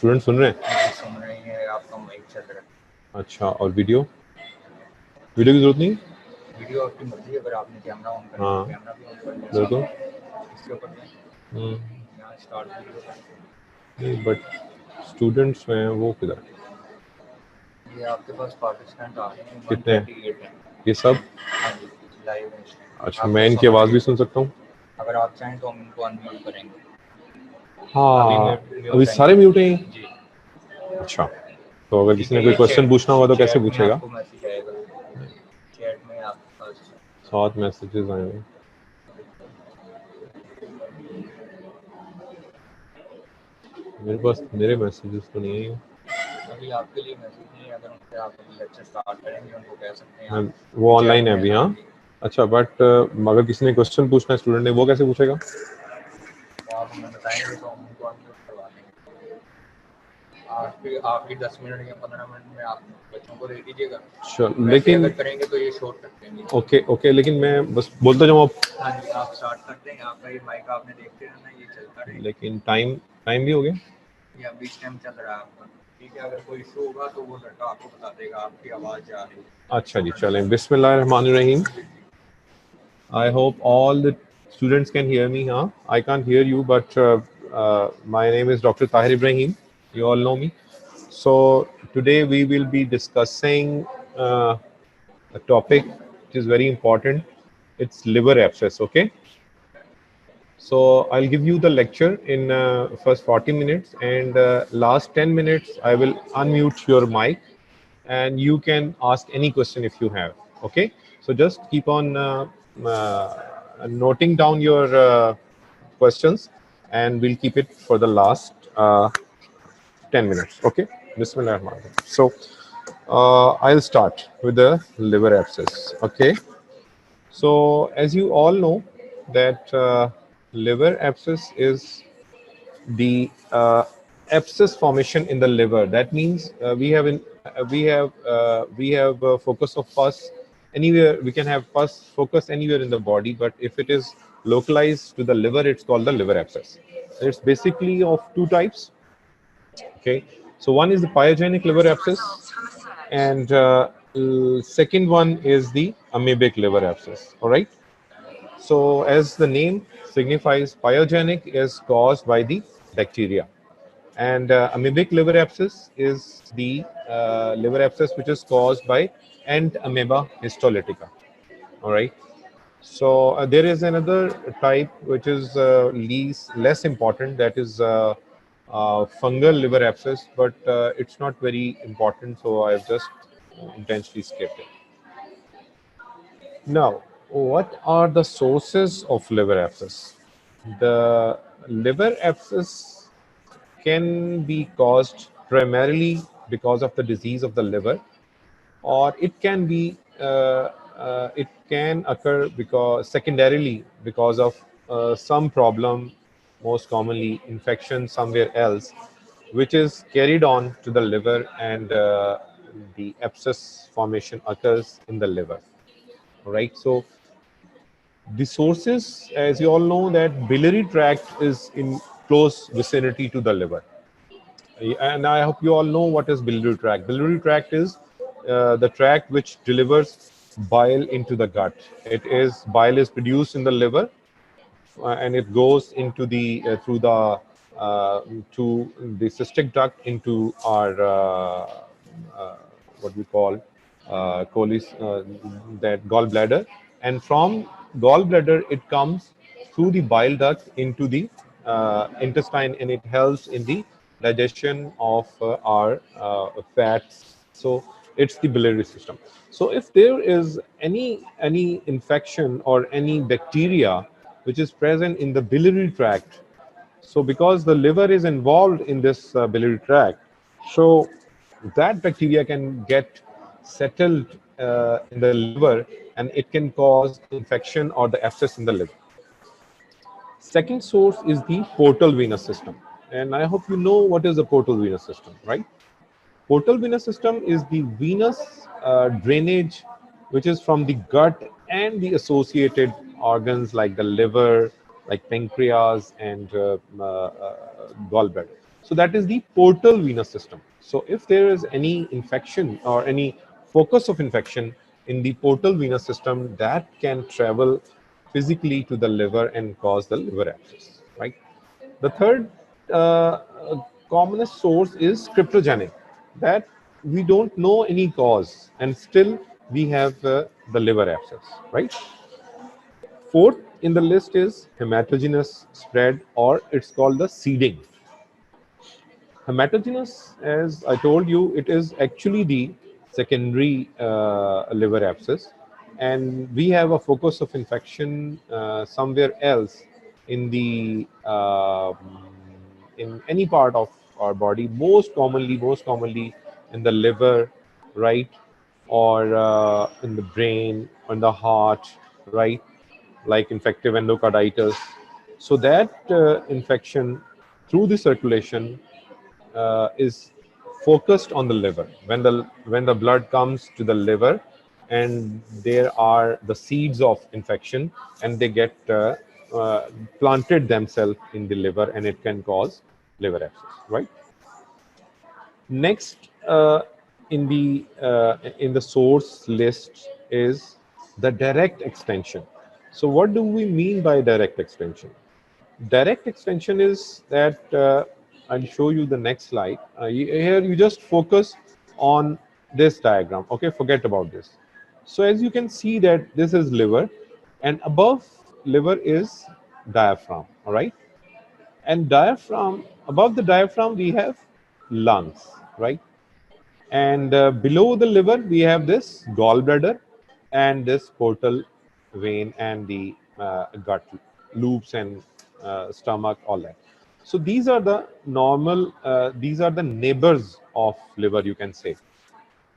Student सुन रहे हैं? सुन रहे हैं, आपका माइक चल रहा है। अच्छा, और वीडियो की जरूरत नहीं? वीडियो आपकी मर्जी है, अगर आपने कैमरा ऑन करना हाँ, है कैमरा भी ऑन कर लें। बिल्कुल। इसके ऊपर जाएं, यहाँ स्टार्ट वीडियो पर। नहीं, बट स्टूडेंट्स में वो किधर? ये आपके पास पार्टिसिपेंट आ रहे हैं, कितने हैं 138 हैं। ये सब? हाँ जी, लाइव है। अच्छा, मैं इनकी आवाज़ भी सुन सकता हूँ? अगर आप चाहें तो हम इनको अनम्यूट करेंगे। हाँ, अभी अभी सारे म्यूट हैं जी। अच्छा, तो अगर ठीक किसी है, ने कोई ये क्वेश्चन पूछना होगा तो कैसे चैट में पूछेगा? आपको मैसेज आएगा, चैट में आपके पास 7 मैसेजेस आए हैं। मेरे पास मेरे मैसेजेस तो नहीं है। अभी आपके लिए मैसेज नहीं है, अगर उनसे आप लेक्चर स्टार्ट करेंगे उनको कह सकते हैं मैं वो ऑनलाइन है अभी। हाँ, अच्छा, बट अगर किसी ने क्वेश्चन पूछना है स्टूडेंट ने, वो कैसे पूछेगा? तो आप हमें बताएंगे तो हम उनको अनम्यूट करवा देंगे। आखिरी 10 मिनट या 15 मिनट में आप बच्चों को दे दीजिएगा। लेकिन अगर करेंगे तो ये शॉर्ट रख देंगे। ओके, लेकिन मैं बस बोलता जाऊँ आप। हाँ जी, आप स्टार्ट कर दें, आपका ये माइक आपने देखते रहना, ये चलता रहेगा। लेकिन टाइम भी हो गया, ये अभी इस टाइम चल रहा है आपका। ठीक है, अगर कोई इशू होगा तो वो लड़का आपको बता देगा, आपकी आवाज़ जा रही है। अच्छा जी, चलें। बिस्मिल्लाहिर्रहमानिर्रहीम। I hope all the students can hear me. Huh? I can't hear you, but my name is Dr. Tahir Ibrahim. You all know me. So today we will be discussing a topic which is very important. It's liver abscess. Okay. So I'll give you the lecture in first 40 minutes, and last 10 minutes I will unmute your mic and you can ask any question if you have. Okay, so just keep on noting down your questions, and we'll keep it for the last 10 minutes. Okay, Bismillahirrahmanirrahim. So I'll start with the liver abscess. Okay, so as you all know that liver abscess is the abscess formation in the liver. That means we have focus of pus anywhere. We can have pus focus anywhere in the body, but if it is localized to the liver, it's called the liver abscess. It's basically of two types. Okay, so one is the pyogenic liver abscess, and second one is the amoebic liver abscess. All right. So as the name signifies, pyogenic is caused by the bacteria, and amoebic liver abscess is the liver abscess which is caused by ant amoeba histolytica. All right. So there is another type which is less important, that is fungal liver abscess, but it's not very important, so I've just intentionally skipped it. Now, what are the sources of liver abscess? The liver abscess can be caused primarily because of the disease of the liver, or it can be it can occur because secondarily because of some problem, most commonly infection somewhere else, which is carried on to the liver, and the abscess formation occurs in the liver. Right. So the sources, as you all know, that biliary tract is in close vicinity to the liver. And I hope you all know what is biliary tract. Biliary tract is the tract which delivers bile into the gut. It is bile is produced in the liver, and it goes into the through the to the cystic duct into our what we call that gallbladder, and from gallbladder it comes through the bile duct into the intestine, and it helps in the digestion of our fats. So it's the biliary system. So if there is any infection or any bacteria which is present in the biliary tract, so because the liver is involved in this biliary tract, so that bacteria can get settled in the liver, and it can cause infection or the abscess in the liver. Second source is the portal venous system, and I hope you know what is the portal venous system, right? Portal venous system is the venous drainage which is from the gut and the associated organs like the liver, like pancreas and gallbladder. So that is the portal venous system. So if there is any infection or any focus of infection in the portal venous system, that can travel physically to the liver and cause the liver abscess, right? The third commonest source is cryptogenic, that we don't know any cause and still we have the liver abscess, right? Fourth in the list is hematogenous spread, or it's called the seeding. Hematogenous, as I told you, it is actually the secondary liver abscess, and we have a focus of infection somewhere else in the in any part of our body. Most commonly in the liver, right, or in the brain, on the heart, right, like infective endocarditis. So that infection through the circulation is focused on the liver. When the blood comes to the liver, and there are the seeds of infection, and they get uh, planted themselves in the liver, and it can cause liver abscess, right? Next, in the source list is the direct extension. So what do we mean by direct extension? Direct extension is that I'll show you the next slide. Here you just focus on this diagram. Okay, forget about this. So as you can see that this is liver, and above liver is diaphragm. All right, and diaphragm, above the diaphragm we have lungs, right? And below the liver, we have this gallbladder and this portal vein and the gut loops and stomach, all that. So these are the normal, these are the neighbors of liver, you can say.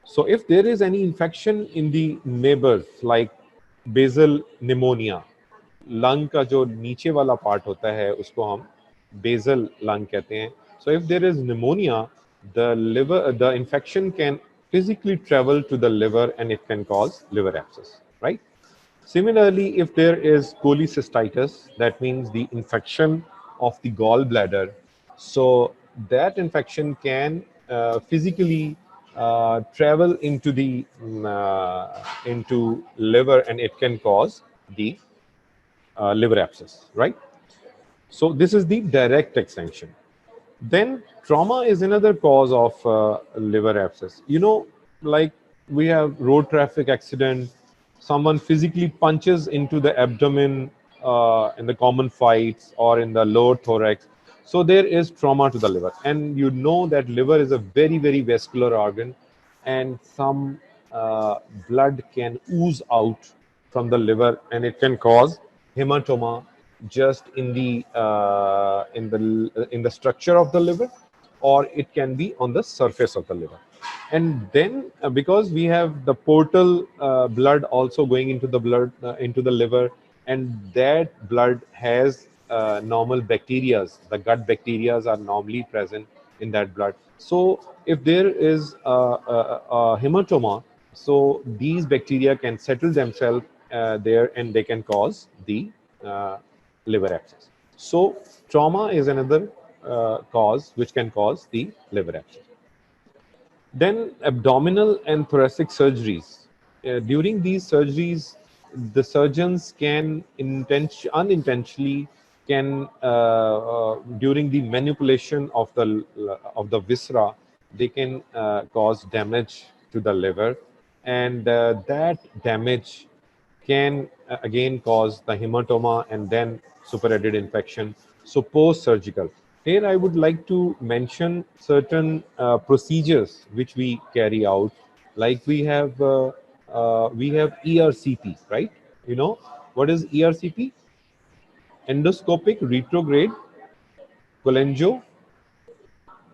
So if there is any infection in the neighbors like basal pneumonia, lung का जो नीचे वाला part होता है उसको हम basal lung कहते हैं. So if there is pneumonia, the infection can physically travel to the liver and it can cause liver abscess, right? Similarly, if there is cholecystitis, that means the infection of the gallbladder. So that infection can physically travel into the into liver, and it can cause the liver abscess, right? So this is the direct extension. Then trauma is another cause of liver abscess. You know, like we have road traffic accident, someone physically punches into the abdomen in the common fights or in the lower thorax. So there is trauma to the liver, and you know that liver is a very, very vascular organ, and some blood can ooze out from the liver, and it can cause hematoma just in the structure of the liver, or it can be on the surface of the liver. And then because we have the portal blood also going into the blood into the liver, and that blood has normal bacteria, the gut bacteria are normally present in that blood. So if there is a hematoma, so these bacteria can settle themselves there, and they can cause the uh, liver abscess. So trauma is another cause which can cause the liver abscess. Then abdominal and thoracic surgeries. During these surgeries, the surgeons can unintentionally can during the manipulation of the viscera, they can cause damage to the liver, and that damage can again cause the hematoma and then superadded infection. So post-surgical. Here I would like to mention certain procedures which we carry out. Like we have ERCP, right? You know what is ERCP? Endoscopic retrograde cholangio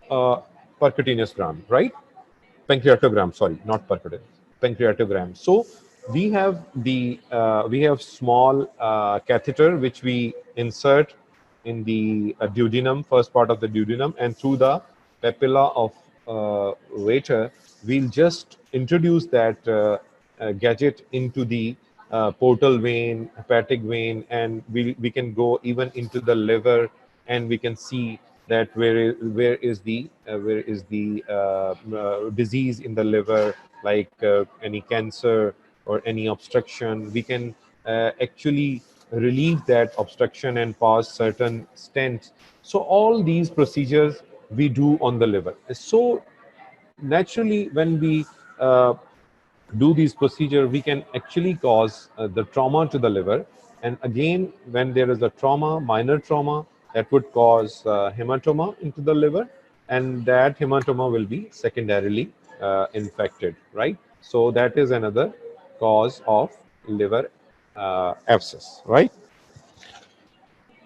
uh, percutaneous gram, right? Pancreatogram, sorry, not percutaneous, pancreatogram. So we have small catheter which we insert in the duodenum, first part of the duodenum, and through the papilla of water, we'll just introduce that gadget into the portal vein, hepatic vein, and we can go even into the liver, and we can see that where is the disease in the liver, like any cancer or any obstruction. We can actually relieve that obstruction and pass certain stents. So all these procedures we do on the liver. So naturally, when we do these procedure, we can actually cause the trauma to the liver. And again, when there is a trauma, minor trauma, that would cause hematoma into the liver, and that hematoma will be secondarily infected, right? So that is another cause of liver abscess, right?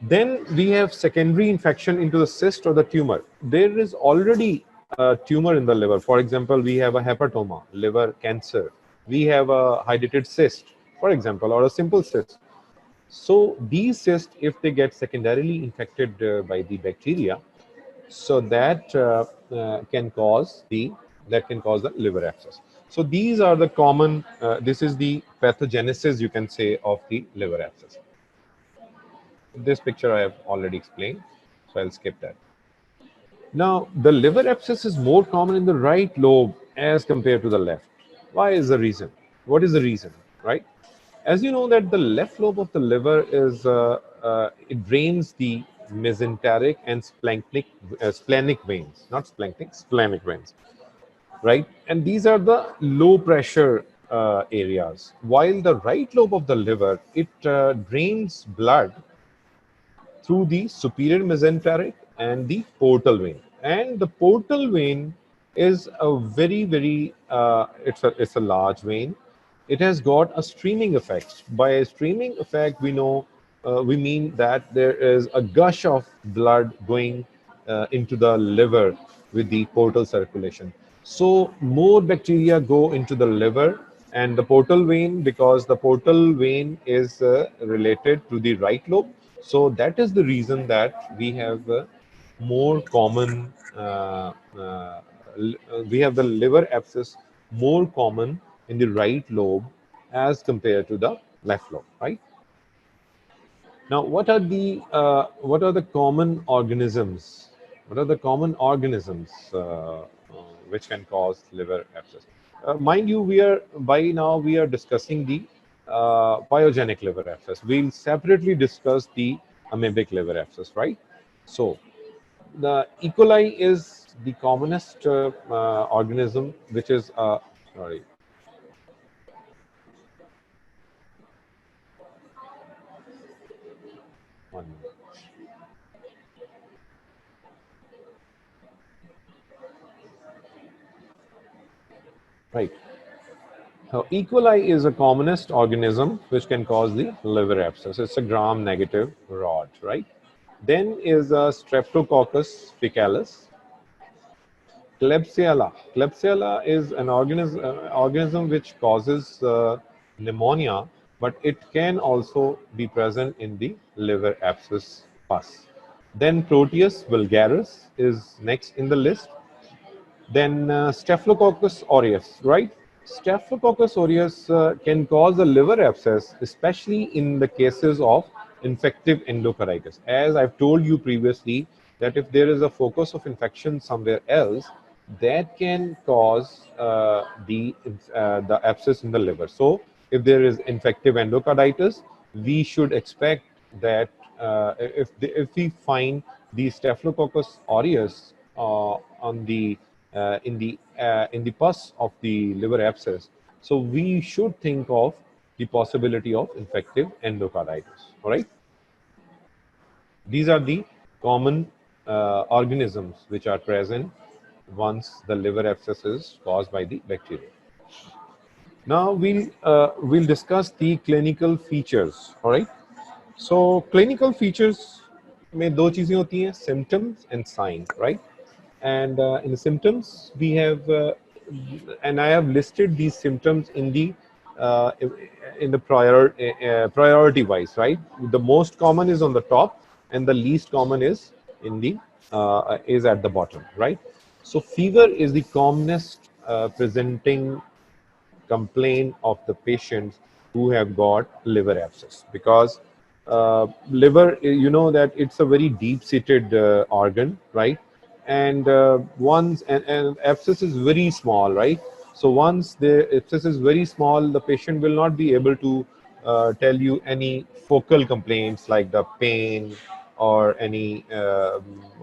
Then we have secondary infection into the cyst or the tumor. There is already a tumor in the liver. For example, we have a hepatoma, liver cancer. We have a hydatid cyst, for example, or a simple cyst. So these cysts, if they get secondarily infected by the bacteria, so that can cause the liver abscess. So these are the common. This is the pathogenesis, you can say, of the liver abscess. This picture I have already explained, so I'll skip that. Now, the liver abscess is more common in the right lobe as compared to the left. Why is the reason? What is the reason, right? As you know that the left lobe of the liver is, it drains the mesenteric and splenic veins, not splanchnic, splenic veins, right? And these are the low pressure areas. While the right lobe of the liver, it drains blood through the superior mesenteric and the portal vein. And the portal vein is a very it's a large vein. It has got a streaming effect. By a streaming effect, we mean that there is a gush of blood going into the liver with the portal circulation. So more bacteria go into the liver and the portal vein, because the portal vein is related to the right lobe. So that is the reason that we have more common, we have the liver abscess more common in the right lobe as compared to the left lobe, right? Now, what are the common organisms? What are the common organisms which can cause liver abscess? Mind you, we are discussing the pyogenic liver abscess. We'll separately discuss the amoebic liver abscess, right? So, the E. coli is the commonest organism, which is sorry. One minute. Right. Now, E. coli is the commonest organism which can cause the liver abscess. It's a gram-negative rod, right? Then is a Streptococcus faecalis. Klebsiella. Klebsiella is an organism which causes pneumonia, but it can also be present in the liver abscess pus. Then Proteus vulgaris is next in the list. Then Staphylococcus aureus, right? Staphylococcus aureus can cause a liver abscess, especially in the cases of infective endocarditis. As I've told you previously, that if there is a focus of infection somewhere else, that can cause the abscess in the liver. So, if there is infective endocarditis, we should expect that if we find the Staphylococcus aureus on the in the pus of the liver abscess, so we should think of the possibility of infective endocarditis. All right. These are the common organisms which are present once the liver abscess is caused by the bacteria. Now we'll discuss the clinical features. All right. So clinical features में दो चीजें होती हैं, symptoms and sign, right? And in the symptoms we have, and I have listed these symptoms uh, in the priority wise, right? The most common is on the top, and the least common is is at the bottom, right? So fever is the commonest presenting complaint of the patients who have got liver abscess, because liver, you know that it's a very deep-seated organ, right? And and abscess is very small, right? So once the abscess is very small, the patient will not be able to tell you any focal complaints like the pain or any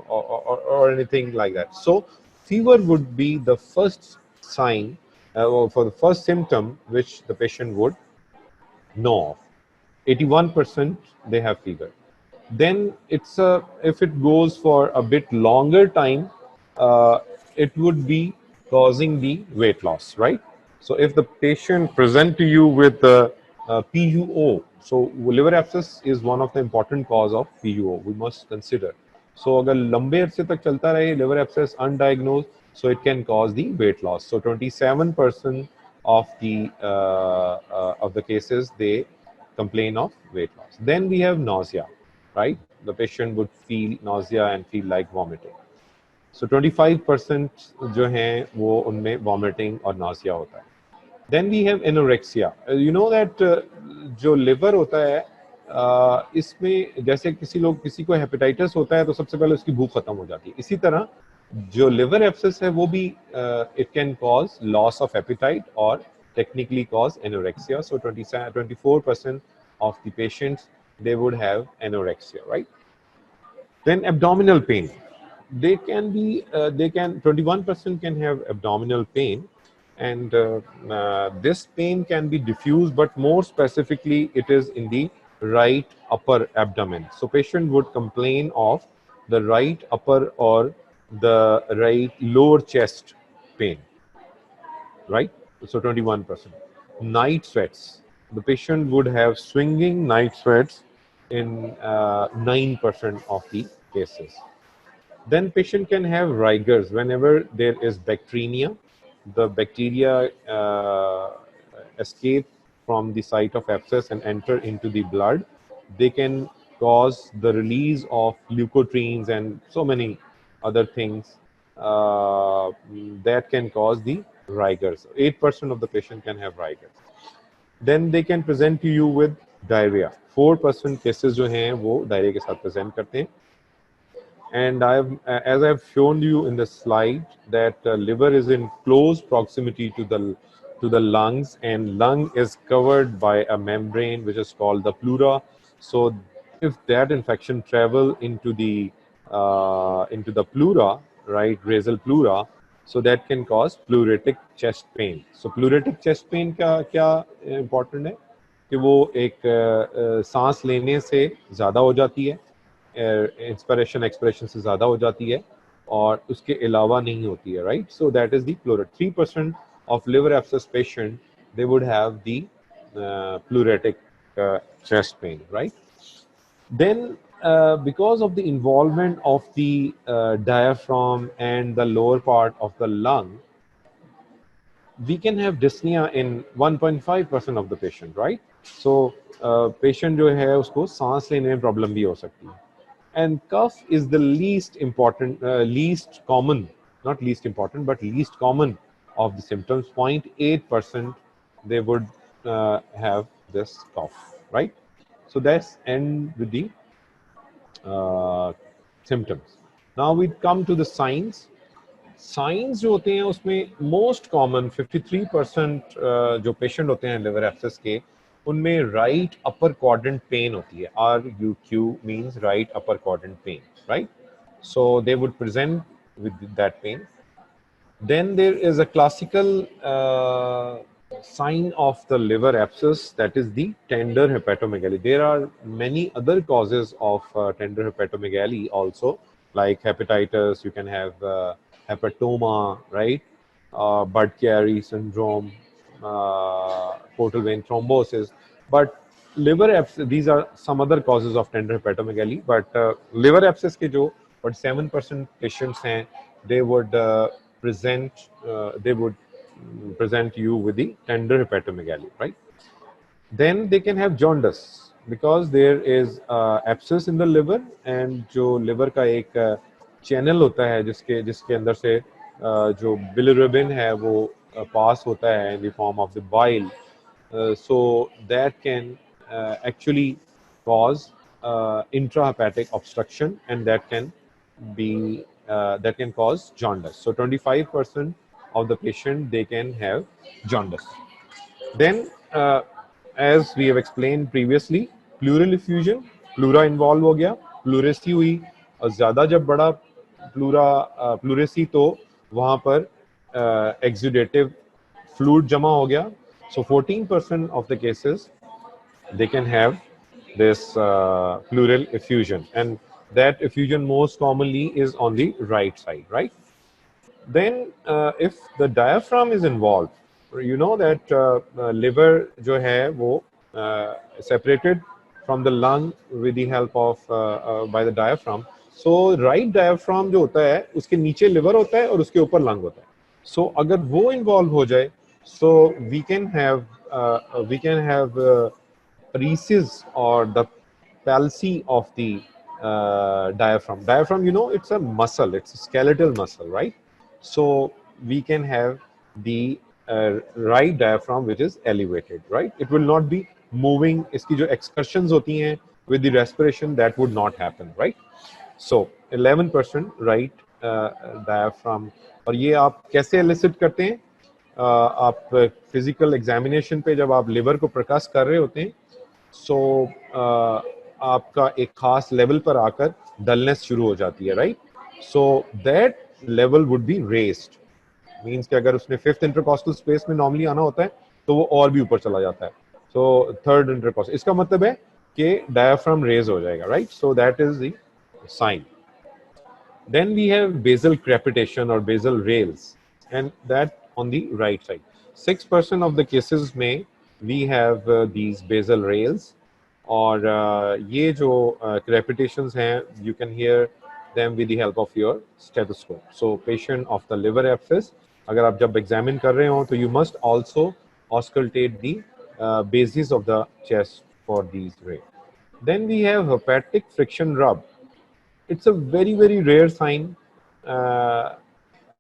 or anything like that. So fever would be the first sign or for the first symptom which the patient would know of. 81% they have fever. Then it's a, if it goes for a bit longer time, uh, it would be causing the weight loss, right? So if the patient present to you with PUO, so liver abscess is one of the important cause of PUO. We must consider. So अगर लंबे अरसे तक चलता रहे liver abscess undiagnosed, so it can cause the weight loss. So 27% of the cases they complain of weight loss. Then we have nausea, right? The patient would feel nausea and feel like vomiting. So 25% जो हैं वो उनमें vomiting और nausea होता है. Then we have anorexia. You know that जो liver होता है इसमें जैसे किसी को हेपेटाइटिस होता है तो सबसे पहले उसकी भूख खत्म हो जाती है. इसी तरह जो liver abscess है वो भी it can cause loss of appetite or technically cause anorexia. So 24% of the patients they would have anorexia, right? Then abdominal pain. They can 21% can have abdominal pain, and this pain can be diffuse, but more specifically, it is in the right upper abdomen. So patient would complain of the right upper or the right lower chest pain, right? So 21%. Night sweats. The patient would have swinging night sweats in 9% of the cases. Then patient can have rigors whenever there is bacteremia. The bacteria escape from the site of abscess and enter into the blood. They can cause the release of leukotrienes and so many other things that can cause the rigors. 8% of the patient can have rigors. Then they can present to you with diarrhea. 4% cases जो हैं वो diarrhea के साथ present करते हैं. And as I've shown you in the slide, that liver is in close proximity to the lungs, and lung is covered by a membrane which is called the pleura. So, if that infection travel into the pleura, right, basal pleura, so that can cause pleuritic chest pain. So, pleuritic chest pain क्या important है कि वो एक सांस लेने से ज़्यादा हो जाती है, इंस्पिरेशन एक्सप्रेशन से ज़्यादा हो जाती है और उसके अलावा नहीं होती है, right? So that is the pleurate. 3% of liver abscess patient they would have the pleuritic chest pain, right? Then because of the involvement of the diaphragm and the lower part of the lung, we can have dyspnea in 1.5% of the patient, right? So patient जो है उसको सांस लेने में problem भी हो सकती है. And cough is the least important, least common, not least important, but least common of the symptoms. 0.8% they would have this cough, right? So that's end with the symptoms. Now we come to the signs. Science जो होते हैं उसमें most common 53% जो patient होते हैं liver abscess के, उनमें right upper quadrant pen होती है. RUQ means right upper quadrant pen, right? So they would present with that pain. Then there is a classical sign of the liver abscess, that is the tender hepatomegaly. There are many other causes of tender hepatomegaly also, like hepatitis. You can have hepatoma, right? Budd-Chiari syndrome, portal vein thrombosis. But liver abscess, these are some other causes of tender hepatomegaly. But liver abscess के जो 47% patients हैं, they would present you with the tender hepatomegaly, right? Then they can have jaundice because there is abscess in the liver, and जो liver का एक channel होता है जिसके अंदर से जो bilirubin है वो pass होता है in the form of the bile, so that can actually cause intrahepatic obstruction, and that can cause jaundice. So 25% of the patient, they can have jaundice. Then, as we have explained previously, pleural effusion, pleura involve हो गया, pleurisy हुई, और ज़्यादा जब बड़ा pleurisy तो वहाँ पर exudative fluid जमा हो गया. So 14% of the cases, they can have this pleural effusion, and that effusion most commonly is on the right side, right? Then if the diaphragm is involved, you know that liver जो है वो separated from the lung with the help of by the diaphragm. So right diaphragm जो होता है उसके नीचे liver होता है और उसके ऊपर lung होता है. So अगर वो involve हो जाए, so we can have paresis or the palsy of the diaphragm. Diaphragm, you know, it's a muscle, it's a skeletal muscle, right? So we can have the right diaphragm which is elevated, right? It will not be moving. इसकी जो excursions होती हैं with the respiration, that would not happen, right? So 11% right diaphragm. और ये आप कैसे elicit करते हैं? आप फिजिकल एग्जामिनेशन पे जब आप लिवर को प्रकाश कर रहे होते हैं, सो आपका एक खास लेवल पर आकर डलनेस शुरू हो जाती है, right? So that level would be raised, means कि अगर उसने फिफ्थ इंटरकॉस्टल स्पेस में नॉर्मली आना होता है तो वो और भी ऊपर चला जाता है. सो थर्ड इंटरकॉस्टल, इसका मतलब है कि डायफ्राम रेज हो जाएगा, right? So that is the sign. Then we have basal crepitation or basal rails, and that on the right side. 6% of the cases में we have these basal rails, और ये जो crepitations हैं, you can hear them with the help of your stethoscope. So patient of the liver abscess, अगर आप जब examine कर रहे हो तो you must also auscultate the bases of the chest for these rails. Then we have hepatic friction rub. It's a very rare sign.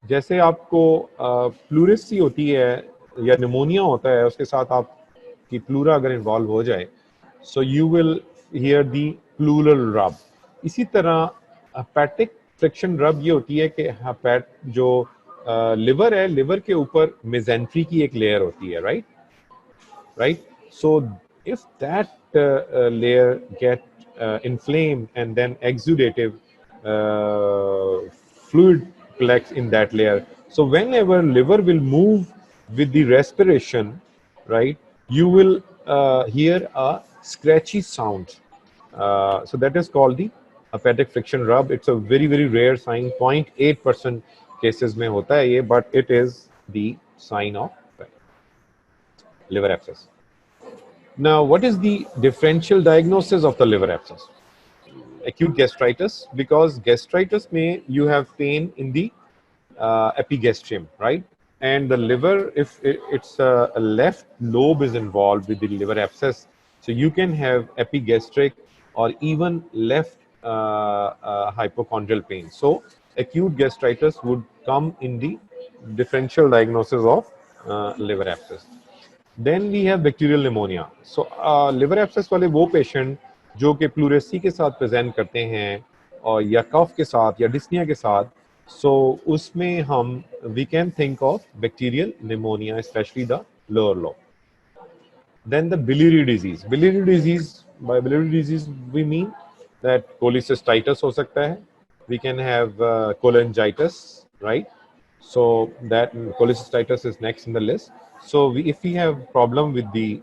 जैसे आपको pleurisy होती है या निमोनिया होता है, उसके साथ आपकी प्लूरा अगर इन्वॉल्व हो जाए, so you will hear the pleural rub. इसी तरह हेपेटिक फ्रिक्शन रब ये होती है कि हेपेट जो लिवर है, लिवर के ऊपर मेजेंट्री की एक लेयर होती है, right? So if that layer get inflamed and then exudative fluid collects in that layer. So whenever liver will move with the respiration, right, you will hear a scratchy sound. So that is called the hepatic friction rub. It's a very rare sign. 0.8% cases में होता है ये, but it is the sign of liver abscess. Now, what is the differential diagnosis of the liver abscess? Acute gastritis, because gastritis may you have pain in the epigastrium, right? And the liver, if it's a left lobe is involved with the liver abscess, so you can have epigastric or even left hypochondrial pain. So acute gastritis would come in the differential diagnosis of liver abscess. Then we have bacterial pneumonia. So liver abscess वाले वो patient जो कि pleurisy के साथ present करते हैं और या कफ के साथ या डिस्निया के साथ, सो उसमें हम we can think of bacterial pneumonia, especially the lower lobe. Then the biliary disease. Biliary disease, by biliary disease we mean that cholecystitis हो सकता है. We can have cholangitis, right? So that cholecystitis is next in the list. So if we have problem with the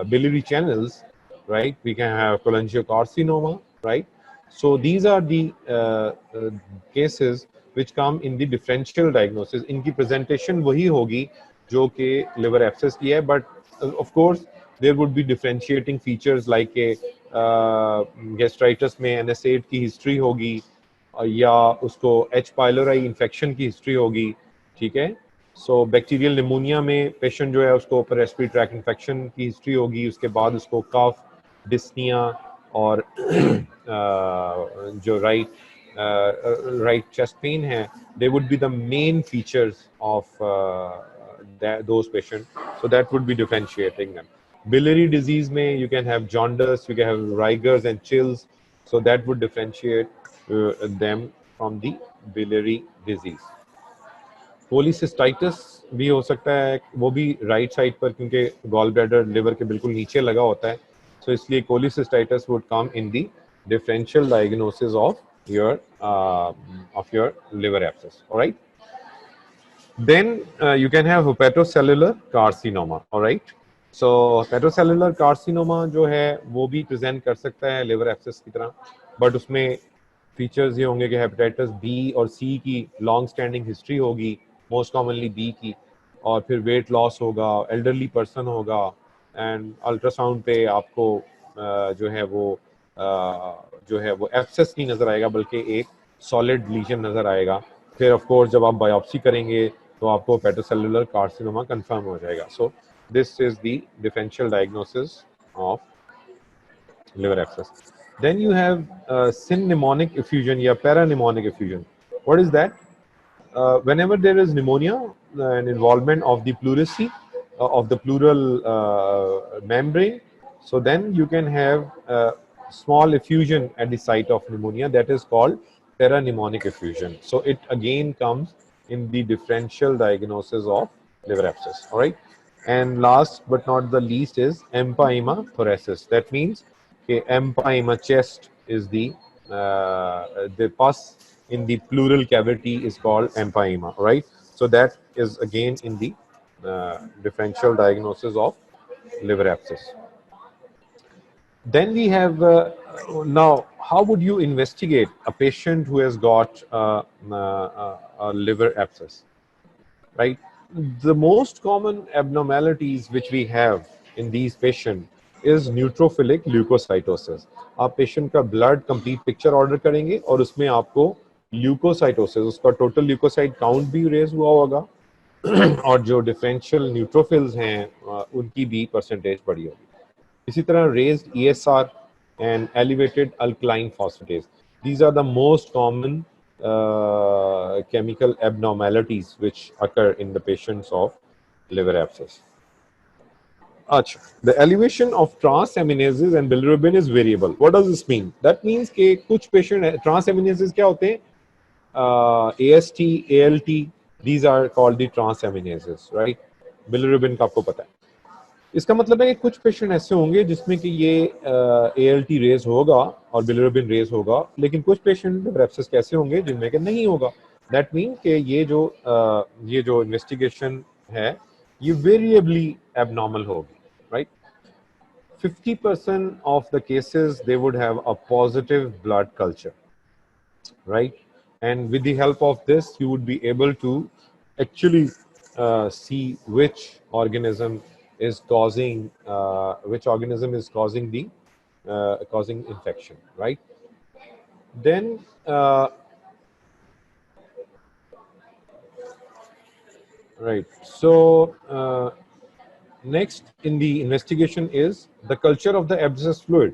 biliary channels, right, we can have cholangiocarcinoma, right? So these are the cases which come in the differential diagnosis. इनकी presentation वही होगी जो कि liver abscess की है, but of course there would be differentiating features like a gastritis में NSAID की history होगी, या उसको H. pylori infection की हिस्ट्री होगी, ठीक है? सो बैक्टीरियल निमोनिया में पेशेंट जो है उसको ऊपर रेस्पिरेटरी ट्रैक इन्फेक्शन की हिस्ट्री होगी, उसके बाद उसको कफ, डिस्निया और जो राइट चेस्ट पेन है, they would be the main features of those patients. So that would be differentiating them. Biliary disease में you can have jaundice, you can have rigors and chills, so that would differentiate them from the biliary disease. Cholecystitis भी हो सकता है, वो भी right side पर, क्योंकि gall bladder liver के बिल्कुल नीचे लगा होता है, so इसलिए cholecystitis would come in the differential diagnosis of your liver abscess. All right. Then you can have hepatocellular carcinoma. All right. So hepatocellular carcinoma जो है वो भी present कर सकता है liver abscess की तरह, but उसमें फीचर्स ये होंगे कि हेपेटाइटिस बी और सी की लॉन्ग स्टैंडिंग हिस्ट्री होगी, मोस्ट कॉमनली बी की, और फिर वेट लॉस होगा, एल्डरली पर्सन होगा, एंड अल्ट्रासाउंड पे आपको जो है वो एब्सेस नहीं नज़र आएगा बल्कि एक सॉलिड लीजन नज़र आएगा. फिर ऑफ कोर्स जब आप बायोप्सी करेंगे तो आपको हेपेटोसेलुलर कार्सिनोमा कंफर्म हो जाएगा. So this is the differential diagnosis of liver abscess. Then you have synpneumonic effusion or parapneumonic effusion. What is that? Whenever there is pneumonia and involvement of the pleurisy, of the pleural membrane, so then you can have small effusion at the site of pneumonia, that is called parapneumonic effusion. So it again comes in the differential diagnosis of liver abscess. All right. And last but not the least is empyema thoracis. That means empyema, chest, is the pus in the pleural cavity is called empyema, right? So that is again in the differential diagnosis of liver abscess. Then we have now, how would you investigate a patient who has got a liver abscess, right? The most common abnormalities which we have in these patients is neutrophilic leukocytosis. आप patient का blood complete picture order करेंगे और उसमें आपको leukocytosis, उसका total leucocyte count भी raise हुआ होगा और जो डिफरेंशियल न्यूट्रोफिल्स हैं उनकी भी परसेंटेज बढ़ी होगी. इसी तरह raised ESR and elevated alkaline phosphatase. These are the most common chemical abnormalities which occur in the patients of liver abscess. Achha, the elevation of transaminases and bilirubin is variable. What does this mean? That means कि कुछ patient transaminases क्या होते हैं? AST, ALT, these are called the transaminases, right? Bilirubin का आपको पता है. इसका मतलब है कि कुछ पेशेंट ऐसे होंगे जिसमें कि ये ALT रेज होगा और बिलिरुबिन रेज होगा, लेकिन कुछ पेशेंट लिवर एब्सेस कैसे होंगे जिनमें कि नहीं होगा. दैट मीन कि ये जो इन्वेस्टिगेशन है ये वेरिएबली एबनॉर्मल होगी, right? 50% of the cases they would have a positive blood culture, right? And with the help of this you would be able to actually see which organism is causing the causing infection, right? Then right, so next in the investigation is the culture of the abscess fluid.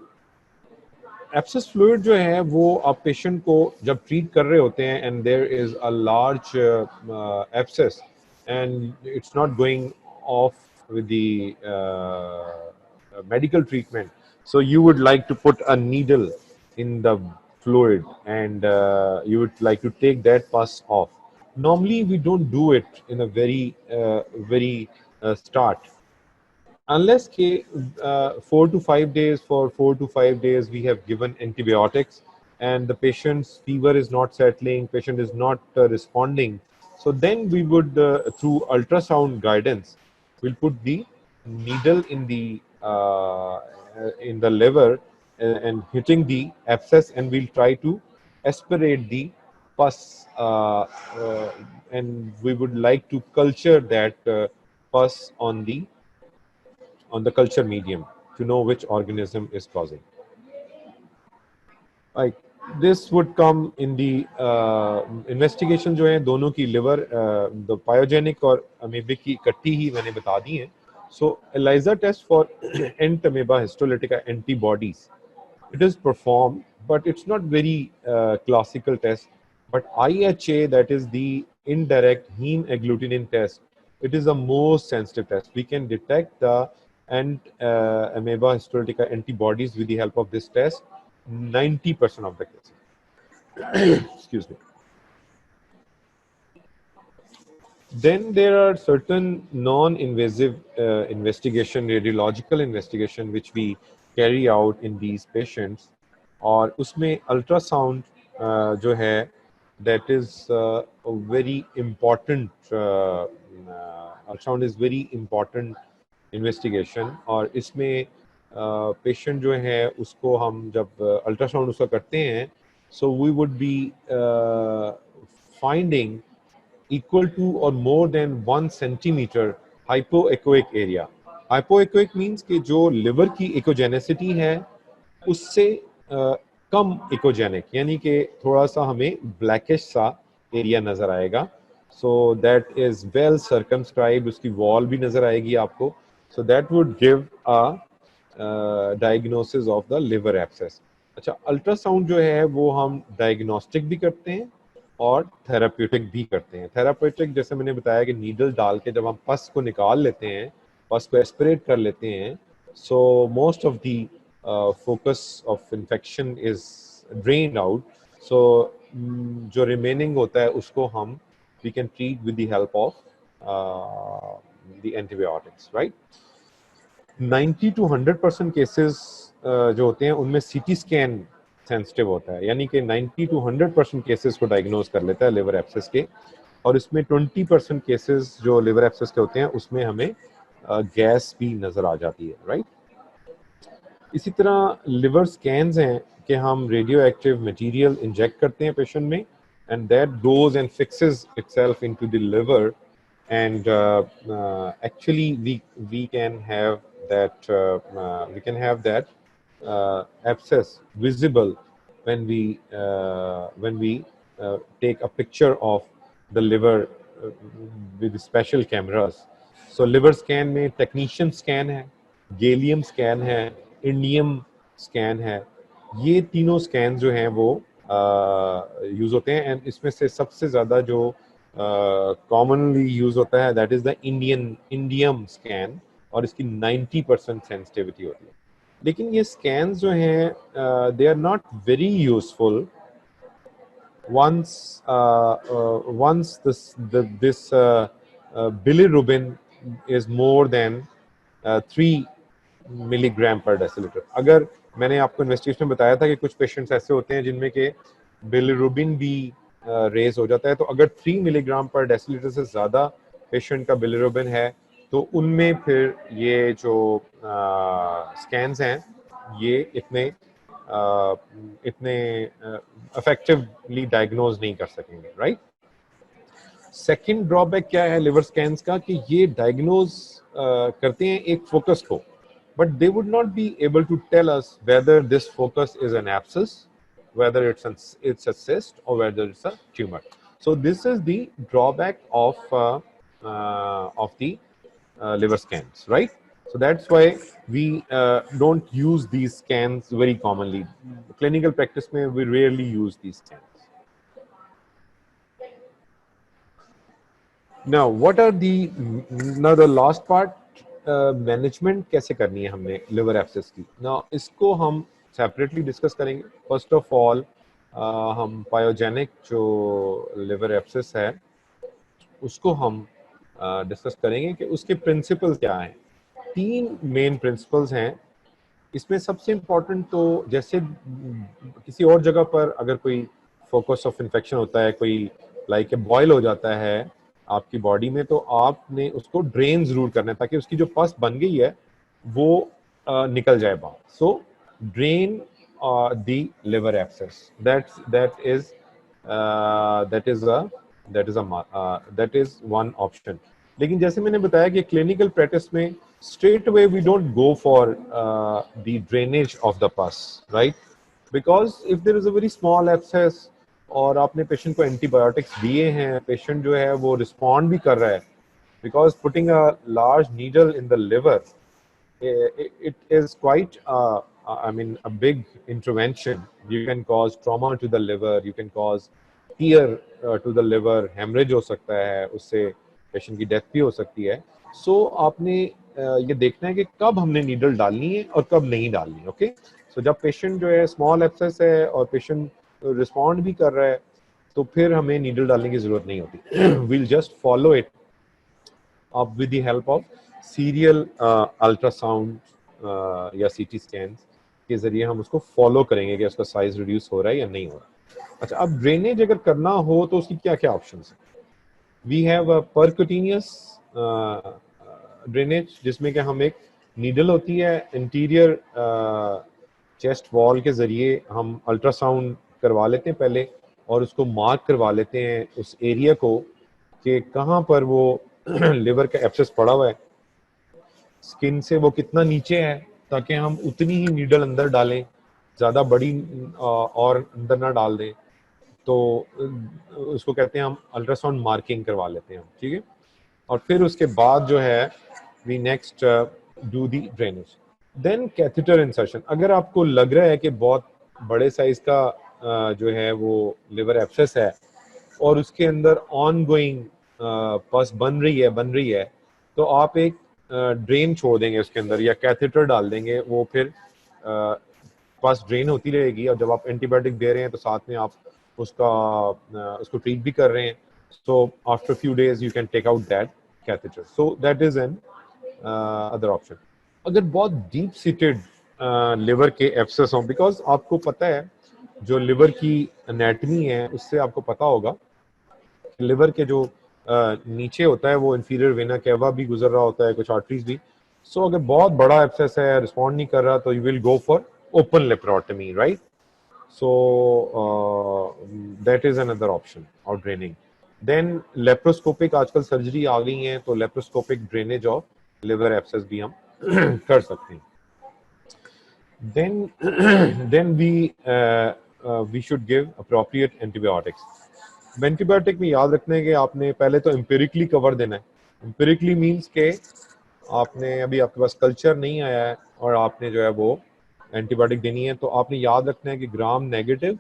Abscess fluid जो है वो आप patient को जब treat कर रहे होते हैं and there is a large abscess and it's not going off with the medical treatment, so you would like to put a needle in the fluid and you would like to take that pus off. Normally we don't do it in a very start, unless 4 to 5 days, for 4 to 5 days we have given antibiotics and the patient's fever is not settling, patient is not responding. So then we would through ultrasound guidance we'll put the needle in the liver and hitting the abscess, and we'll try to aspirate the pus and we would like to culture that pus on the culture medium to know which organism is causing. Like this would come in the investigation जो है दोनों की liver the pyogenic और amoebic की इकट्ठी ही मैंने बता दी है. So ELISA test for entamoeba histolytica antibodies, it is performed, but it's not very classical test. But IHA, that is the indirect heme agglutinin test, it is the most sensitive test. We can detect the and amoeba histolytica antibodies with the help of this test 90% of the cases. Excuse me. Then there are certain non-invasive investigation, radiological investigation, which we carry out in these patients. और उसमें ultrasound जो है, that is a very important, ultrasound is very important investigation. और इसमें patient जो है उसको हम जब ultrasound उसका करते हैं, so we would be finding equal to or more than 1 centimeter hypoechoic area. Hypoechoic means कि जो liver की echogenicity है उससे कम ecogenic, यानी कि थोड़ा सा हमें blackish सा area नजर आएगा. So that is well circumscribed, उसकी wall भी नजर आएगी आपको. So that would give a diagnosis of the liver abscess. अच्छा, अल्ट्रासाउंड जो है वो हम डायग्नोस्टिक भी करते हैं और थेराप्यूटिक भी करते हैं. थेराप्यूटिक जैसे मैंने बताया कि नीडल डाल के जब हम पस को निकाल लेते हैं, पस को एस्पिरेट कर लेते हैं, so most of the focus of infection is drained out. So जो रिमेनिंग होता है उसको हम we can treat with the help of the antibiotics, right. 90 to 100% cases जो होते हैं उनमें सीटी स्कैन सेंसिटिव होता है, यानी कि 90 to 100% केसेस को डायग्नोज कर लेता है लिवर एब्सेस के. और इसमें 20% केसेस जो लिवर एब्सेस के होते हैं उसमें हमें गैस भी नजर आ जाती है, राइट. इसी तरह लिवर स्कैन्स हैं कि हम रेडियो एक्टिव मटीरियल इंजेक्ट करते हैं पेशेंट में, and that goes and fixes itself into the liver, and actually we can have that abscess visible when we take a picture of the liver with special cameras. So liver scan में technetium scan है, gallium scan है, indium scan है. ये तीनों scan जो हैं वो use होते हैं, एंड इसमें से सबसे ज्यादा जो कॉमनली यूज होता है that is the indium scan, और इसकी 90% सेंसिटिविटी होती है. लेकिन ये स्कैन जो हैं they are not very useful once this bilirubin is more than 3 milligram per decilitre. अगर मैंने आपको इन्वेस्टिगेशन में बताया था कि कुछ पेशेंट्स ऐसे होते हैं जिनमें के बिलिरुबिन भी रेज हो जाता है, तो अगर 3 मिलीग्राम पर डेसीलीटर से ज़्यादा पेशेंट का बिलिरुबिन है तो उनमें फिर ये जो स्कैन्स हैं ये इतने इफेक्टिवली डायग्नोज नहीं कर सकेंगे, राइट. सेकेंड ड्रॉबैक क्या है लिवर स्कैन्स का कि ये डायग्नोज करते हैं एक फोकस को, but they would not be able to tell us whether this focus is an abscess, whether it's a cyst, or whether it's a tumor. So this is the drawback of the liver scans, right? So that's why we don't use these scans very commonly. Clinical practice mein we rarely use these scans. Now what are the last part, management कैसे करनी है हमने liver abscess की. ना इसको हम separately discuss करेंगे. First of all हम पायोजेनिक जो लिवर एब्सेस है उसको हम डिस्कस करेंगे कि उसके प्रिंसिपल क्या हैं. 3 मेन प्रिंसिपल्स हैं इसमें. सबसे इम्पोर्टेंट तो जैसे किसी और जगह पर अगर कोई फोकस ऑफ इन्फेक्शन होता है, कोई लाइक बॉयल हो जाता है आपकी बॉडी में, तो आपने उसको ड्रेन जरूर करना है ताकि उसकी जो पस बन गई है वो निकल जाए बाहर. So drain the liver abscess, that is one option. लेकिन जैसे मैंने बताया कि क्लिनिकल प्रैक्टिस में straight away we don't go for the drainage of the pus, right? Because if there is a very small abscess और आपने patient को antibiotics दिए हैं, पेशेंट जो है वो रिस्पॉन्ड भी कर रहा है, because putting a large needle in the liver it is quite I mean a big intervention. You can cause trauma to the liver, you can cause tear to the liver, hemorrhage हो सकता है, उससे patient की death भी हो सकती है. सो आपने ये देखना है कि कब हमने नीडल डालनी है और कब नहीं डालनी। ओके, सो जब पेशेंट जो है स्मॉल एब्सेस है और पेशेंट रिस्पॉन्ड भी कर रहा है तो फिर हमें नीडल डालने की जरूरत नहीं होती। We'll just follow it up with the help of serial ultrasound या सीटी स्कैन के जरिए हम उसको फॉलो करेंगे कि उसका साइज रिड्यूस हो रहा है या नहीं हो रहा। अच्छा, अब ड्रेनेज अगर करना हो तो उसकी क्या क्या ऑप्शन है? वी हैव परक्यूटेनियस ड्रेनेज, जिसमें कि हम एक नीडल होती है इंटीरियर चेस्ट वॉल के जरिए हम अल्ट्रासाउंड करवा लेते हैं पहले और उसको मार्क करवा लेते हैं उस एरिया को कि कहाँ पर वो लिवर का एब्सेस पड़ा हुआ है, स्किन से वो कितना नीचे है, ताकि हम उतनी ही नीडल अंदर डालें, ज़्यादा बड़ी और अंदर ना डाल दें। तो उसको कहते हैं हम अल्ट्रासाउंड मार्किंग करवा लेते हैं, ठीक है। और फिर उसके बाद जो है we next do the drainage, then catheter insertion. अगर आपको लग रहा है कि बहुत बड़े साइज का जो है वो लिवर एब्सेस है और उसके अंदर ऑन गोइंग पस बन रही है तो आप एक ड्रेन छोड़ देंगे उसके अंदर या कैथेटर डाल देंगे, वो फिर पस ड्रेन होती रहेगी। और जब आप एंटीबायोटिक दे रहे हैं तो साथ में आप उसको ट्रीट भी कर रहे हैं। so after few days you can take out that catheter, so that is an other option. अगर बहुत डीप सीटेड लिवर के एब्सेस हों, बिकॉज आपको पता है जो लिवर की एनाटमी है उससे आपको पता होगा लिवर के जो नीचे होता है वो इंफीरियर वेना केवा भी गुजर रहा होता है, कुछ आर्टरीज भी। सो अगर बहुत बड़ा एब्सेस है, रिस्पॉन्ड नहीं कर रहा, तो you will go for open laparotomy, right. So that is another option of draining. Then laparoscopic आजकल सर्जरी आ गई हैं तो laparoscopic drainage of liver abscess भी हम कर सकते हैं। then we should give appropriate antibiotics. Antibiotic में याद रखना है कि आपने पहले तो एम्पिरिकली कवर देना है। एम्पिरिकली मीन्स के आपने अभी आपके पास कल्चर नहीं आया है और आपने जो है वो एंटीबायोटिक देनी है, तो आपने याद रखना है कि ग्राम नेगेटिव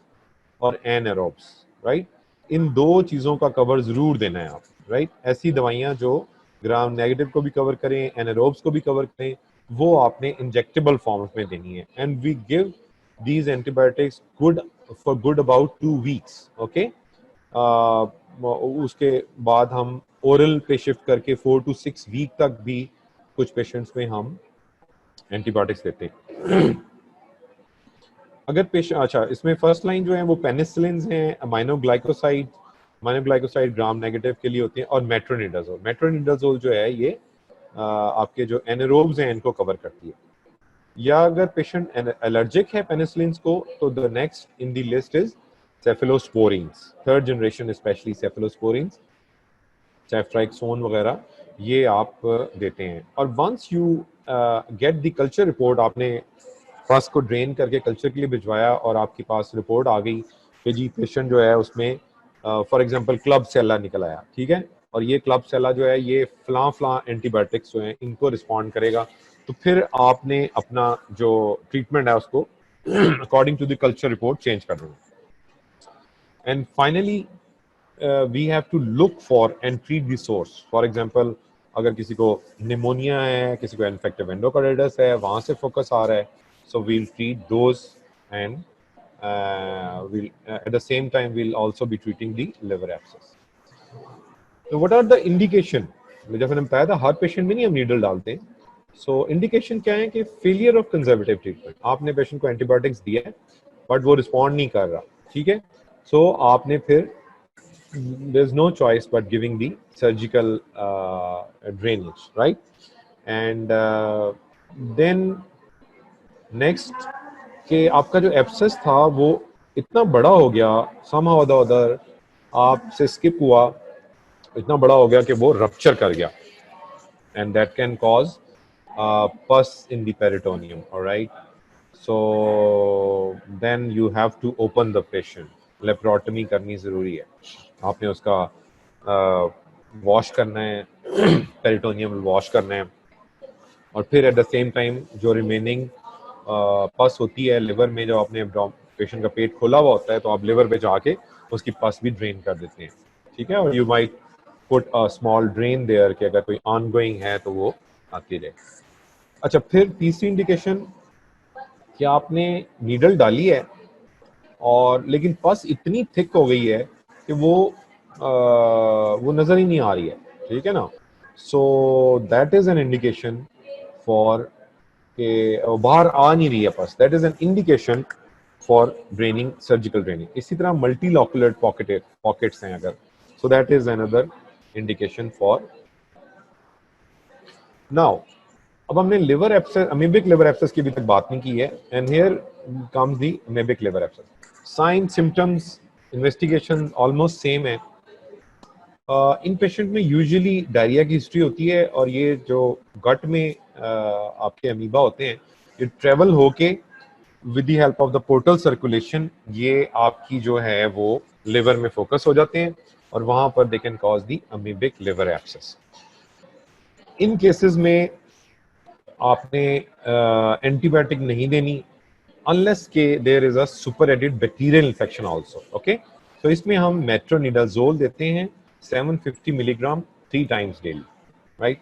और एनारोब्स, राइट, इन दो चीज़ों का कवर ज़रूर देना है आप, राइट। ऐसी दवाइयाँ जो ग्राम नेगेटिव को भी कवर करें, एनारोब्स को भी कवर करें, वो आपने इंजेक्टेबल फॉर्म में देनी है। And we give these antibiotics good about 2 weeks, okay. उसके बाद हम ओरल पे शिफ्ट करके 4 to 6 वीक तक भी कुछ पेशेंट्स में हम एंटीबायोटिक्स देते हैं। अगर पेशेंट, अच्छा, इसमें फर्स्ट लाइन जो है वो पेनिसिलिन हैं, अमाइनोग्लाइकोसाइड ग्राम नेगेटिव के लिए होते हैं, और मेट्रोनिडाजोल जो है ये आपके जो एनारोब्स हैं इनको कवर करती है। या अगर पेशेंट एलर्जिक है पेनिसिलिन को तो the next in the list is cephalosporins, 3rd generation specially cephalosporins, ceftriaxone वगैरह, ये आप देते हैं। और once you get the culture report, आपने पस को ड्रेन करके कल्चर के लिए भिजवाया और आपके पास रिपोर्ट आ गई कि जी पेशेंट जो है उसमें फॉर एग्जांपल क्लब सेला निकल आया, ठीक है, और ये क्लब सेला जो है ये फला एंटीबायोटिक्स जो है इनको रिस्पॉन्ड करेगा, तो फिर आपने अपना जो ट्रीटमेंट है उसको according to the culture report change कर देना। And finally we have to look for and treat the source. For example अगर किसी को निमोनिया है, किसी को इन्फेक्टिव एंडोकार्डाइटिस है, वहाँ से फोकस आ रहा है, so we'll treat those, and at the same time we'll also be treating the liver abscess. So what are the indication? जैसे मैंने बताया था हर पेशेंट में नहीं हम नीडल डालते हैं। सो इंडिकेशन क्या है कि फेलियर ऑफ कंजर्वेटिव ट्रीटमेंट, आपने पेशेंट को एंटीबायोटिक्स दिया है बट वो रिस्पॉन्ड नहीं कर रहा, ठीक है, सो आपने फिर there is no choice but giving the surgical drainage, right? And then next कि आपका जो एब्सेस था वो इतना बड़ा हो गया, somehow or the other आपसे स्किप हुआ, इतना बड़ा हो गया कि वो रप्चर कर गया, and that can cause pus in the peritoneum, all right? So then you have to open the patient, laparotomy करनी ज़रूरी है, आपने उसका वॉश करना है, पेरिटोनियम वॉश करना है, और फिर एट द सेम टाइम जो रिमेनिंग पस होती है लिवर में, जो आपने पेशेंट का पेट खोला हुआ होता है तो आप लिवर पे जाके उसकी पस भी ड्रेन कर देते हैं, ठीक है। और you might put a small drain there कि अगर कोई ऑनगोइंग है तो वो आती रहे। अच्छा, फिर तीसरी इंडिकेशन कि आपने नीडल डाली है और लेकिन पस इतनी थिक हो गई है कि वो नज़र ही नहीं आ रही है, ठीक है ना। So that is an indication for के बाहर आ नहीं रही है pus, that is an indication for draining, surgical draining. इसी तरह मल्टी लॉकुलर पॉकेट्स हैं अगर, so that is another indication for. Now अब हमने liver abscess, amoebic liver abscess की अभी तक बात नहीं की है, and here comes the amoebic liver abscess. Sign, symptoms, investigation almost same है। इन पेशेंट में यूजुअली डायरिया की हिस्ट्री होती है और ये जो गट में आपके अमीबा होते हैं, ये ट्रेवल होके with the help of the portal circulation ये आपकी जो है वो लिवर में फोकस हो जाते हैं और वहां पर they can cause the amoebic liver abscess. इन केसेस में आपने एंटीबायोटिक नहीं देनी अनलेस के there is a super added bacterial infection also. Okay, तो इसमें हम मेट्रोनिडाजोल देते हैं 750 मिलीग्राम 3 टाइम्स डेली, राइट।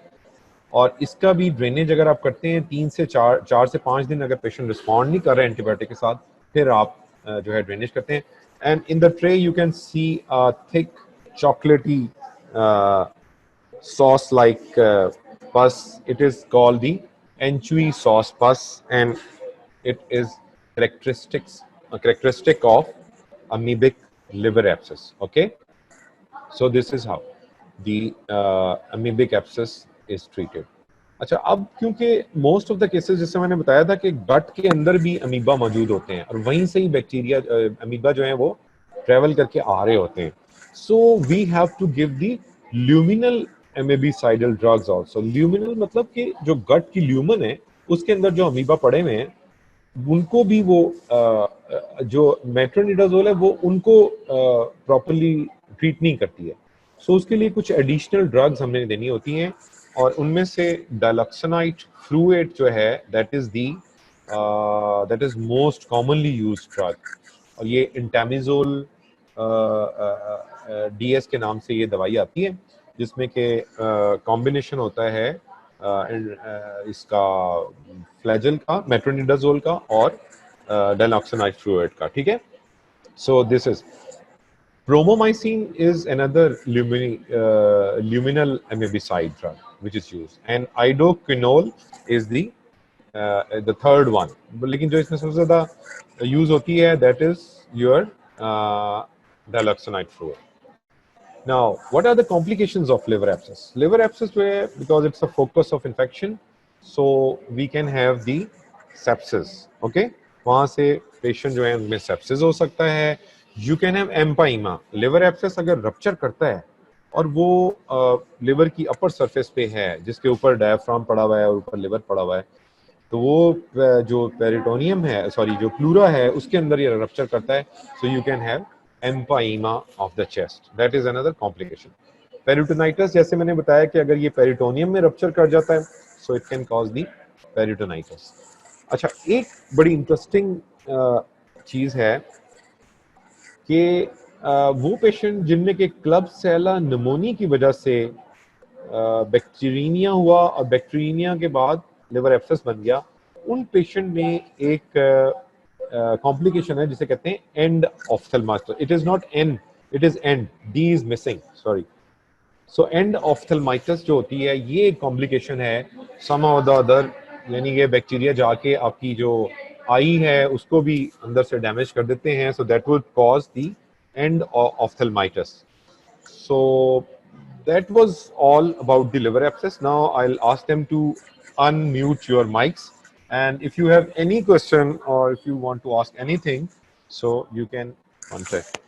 और इसका भी ड्रेनेज अगर आप करते हैं 4 से 5 दिन, अगर पेशेंट रिस्पॉन्ड नहीं कर रहे एंटीबायोटिक के साथ, फिर आप जो है ड्रेनेज करते हैं। And in the tray you can see a thick चॉकलेटी sauce like pus. It is called the anchovy sauce pus, and it is characteristic of amoebic liver abscess. Okay, so this is how the amoebic abscess is treated. अच्छा, अब क्योंकि most of the cases जैसे मैंने बताया था कि गट के अंदर भी अमीबा मौजूद होते हैं और वहीं से ही बैक्टीरिया अमीबा जो है वो ट्रेवल करके आ रहे होते हैं, so we have to give the luminal amoebicidal drugs also. Luminal मतलब कि जो गट की ल्यूमन है उसके अंदर जो अमीबा पड़े हुए हैं उनको भी वो जो मेट्रोनिडाजोल है वो उनको प्रॉपरली ट्रीट नहीं करती है। सो उसके लिए कुछ एडिशनल ड्रग्स हमने देनी होती हैं और उनमें से डायलॉक्सिनाइट फ्लूएट जो है that is most commonly used drug, और ये इंटामिजोल डीएस के नाम से ये दवाई आती है जिसमें के कॉम्बिनेशन होता है इसका फ्लैजल का, मेट्रोनिडाजोल का और डायलॉक्सिनाइट फ्लूएट का, ठीक है। So this is Bromomycin is another luminal amebicide drug which is used, and idoquinol is the third one. लेकिन जो इसमें सबसे ज़्यादा यूज होती है that is your diloxanide fluid. Now, what are the complications of liver abscess? Liver abscess, where because it's a focus of infection, so we can have the sepsis. Okay, वहाँ से patient जो है उनमें sepsis हो सकता है। You can have empyema. Liver abscess अगर rupture करता है और वो लिवर की अपर सरफेस पे है जिसके ऊपर डायफ्राम पड़ा हुआ है और ऊपर लिवर पड़ा हुआ है, तो वो जो पेरिटोनियम है, सॉरी जो प्लूरा है, उसके अंदर ये रप्चर करता है, so you can have empyema of the chest, that is another complication. Peritonitis, जैसे मैंने बताया कि अगर ये पेरिटोनियम में रप्चर कर जाता है so it can cause the peritonitis. अच्छा, एक बड़ी इंटरेस्टिंग चीज़ है कि वो पेशेंट जिनमें के क्लबसेला निमोनिया की वजह से बैक्टीरिया हुआ और बैक्टीरिया के बाद लिवर एब्सेस बन गया, उन पेशेंट में एक कॉम्प्लिकेशन है जिसे कहते हैं endophthalmitis. It is not an, it is end, D is missing, sorry. So endophthalmitis जो होती है ये एक कॉम्प्लिकेशन है समहाउ द अदर, यानी कि बैक्टीरिया जाके आपकी जो आई है उसको भी अंदर से डैमेज कर देते हैं, so that would cause the endophthalmitis. So that was all about the liver abscess. Now I'll ask them to unmute your mics, and if you have any question or if you want to ask anything, so you can contact.